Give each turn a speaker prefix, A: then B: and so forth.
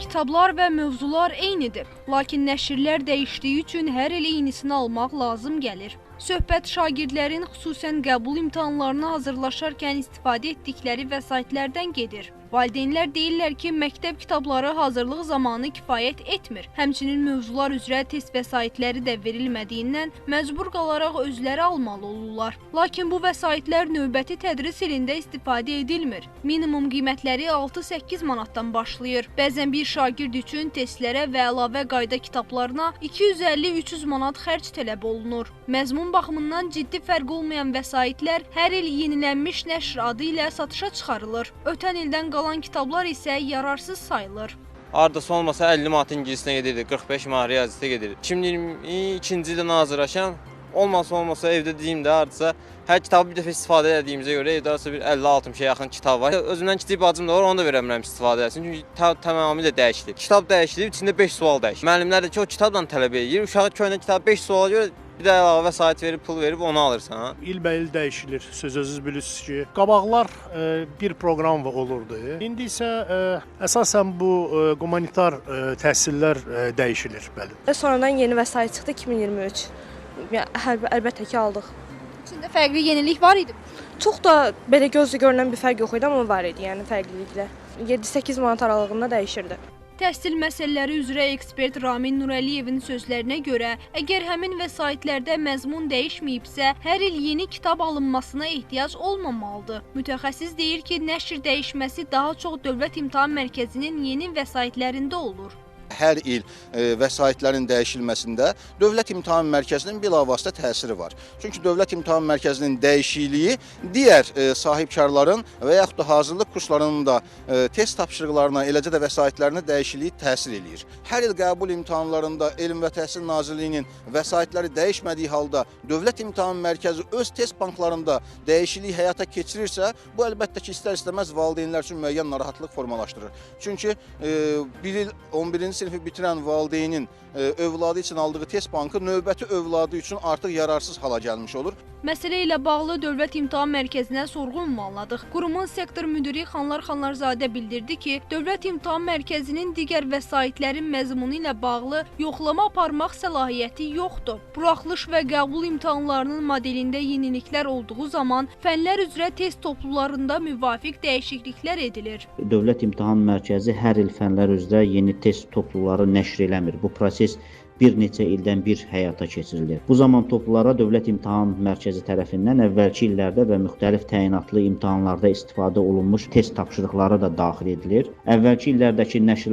A: Kitablar və mövzular eynidir, lakin nəşrlər dəyişdiyi üçün hər il eynisini almaq lazım gəlir. Söhbət şagirdlərin xüsusən qəbul imtahanlarına hazırlaşarkən istifadə etdikləri vəsaitlərdən gedir. Valideynlər deyirlər ki, məktəb kitabları hazırlıq zamanı kifayət etmir. Həmçinin mövzular üzrə test vəsaitləri də verilmədiyindən məcbur qalaraq özləri almalı olurlar. Lakin bu vəsaitlər növbəti tədris ilində istifadə edilmir. Minimum qiymətləri 6-8 manatdan başlayır. Bəzən bir şagird üçün testlərə və əlavə qayda kitablarına 250-300 manat xərc tələb olunur. Məzmun baxımından ciddi fərq olmayan vəsaitlər hər il yenilənmiş nəşr adı ilə satışa çıxarılır. Ötən ildən qalan kitablar isə yararsız sayılır.
B: Ardası olmasa 50 manat ingilisinə gedirdi, 45 manat riyaziyyətə gedirdi. 2022-ci ildə hazırlaşan, olmasa evdə deyim də ardasa hər kitabı bir dəfə istifadə edədiyimizə görə evdə arası bir 50-60-a yaxın kitab var. Özümdən kiçik bacım da var, onu da verəmirəm istifadə etsin. Çünki tamamilə dəyişilib. Kitab dəyişilib, içində 5 sual dəyişilib. Müəllimlər də ki, o kitabla tələb edir. Uşağı köhnə kitab 5 suala görə bir də əlavə vəsait verib, pul verib onu alırsan.
C: İlbəil dəyişilir. Sözünüz bilirsiniz ki, qabaqlar bir proqram olurdu. İndi isə əsasən bu humanitar təhsillər dəyişilir. Bəli.
D: Sonradan yeni vəsait çıxdı 2023. Əlbəttə ki, aldıq.
A: İçində fərqli yenilik var idi.
D: Çox da belə gözlə görünən bir fərq yox idi, amma var idi, yəni fərqliliklər. 7-8 manat aralığında dəyişirdi.
A: Təhsil məsələləri üzrə ekspert Ramin Nurəliyevin sözlərinə görə, əgər həmin vəsaitlərdə məzmun dəyişməyibsə, hər il yeni kitab alınmasına ehtiyac olmamalıdır. Mütəxəssis deyir ki, nəşr dəyişməsi daha çox Dövlət İmtahan Mərkəzinin yeni vəsaitlərində olur.
E: Hər il vəsaitlərin dəyişilməsində Dövlət İmtahan Mərkəzinin bilavasitə təsiri var. Çünki Dövlət İmtahan Mərkəzinin dəyişikliyi digər sahibkarların və yaxud da hazırlıq kurslarının da test tapşırıqlarına, eləcə də vəsaitlərinə dəyişikliyi təsir eləyir. Hər il qəbul imtahanlarında Elm və Təhsil Nazirliyinin vəsaitləri dəyişmədiyi halda Dövlət İmtahan Mərkəzi öz test banklarında dəyişikliyi həyata keçirirsə, bu əlbəttə ki, istər-istəməz valideynlər üçün müəyyən narahatlıq formalaşdırır. Çünki bir il 11-ci sinifi bitirən valideynin övladı üçün aldığı test bankı növbəti övladı üçün artıq yararsız hala gəlmiş olur.
A: Məsələ ilə bağlı Dövlət İmtahan Mərkəzinə sorğu ünvanladıq. Qurumun sektor müdiri Xanlar Xanlarzadə bildirdi ki, Dövlət İmtahan Mərkəzinin digər vəsaitlərin məzmunu ilə bağlı yoxlama aparmaq səlahiyyəti yoxdur. Buraxılış və qəbul imtahanlarının modelində yeniliklər olduğu zaman fənlər üzrə test toplularında müvafiq dəyişikliklər edilir.
F: Dövlət İmtahan Mərkəzi hər il fənlər üzrə yeni test topluları nəşr eləmir. Bu proses bir neçə ildən bir həyata keçirilir. Bu zaman toplulara Dövlət İmtahan Mərkəzi tərəfindən əvvəlki illərdə və müxtəlif təyinatlı imtahanlarda istifadə olunmuş test tapşırıqları da daxil edilir. Əvvəlki illərdəki nəşr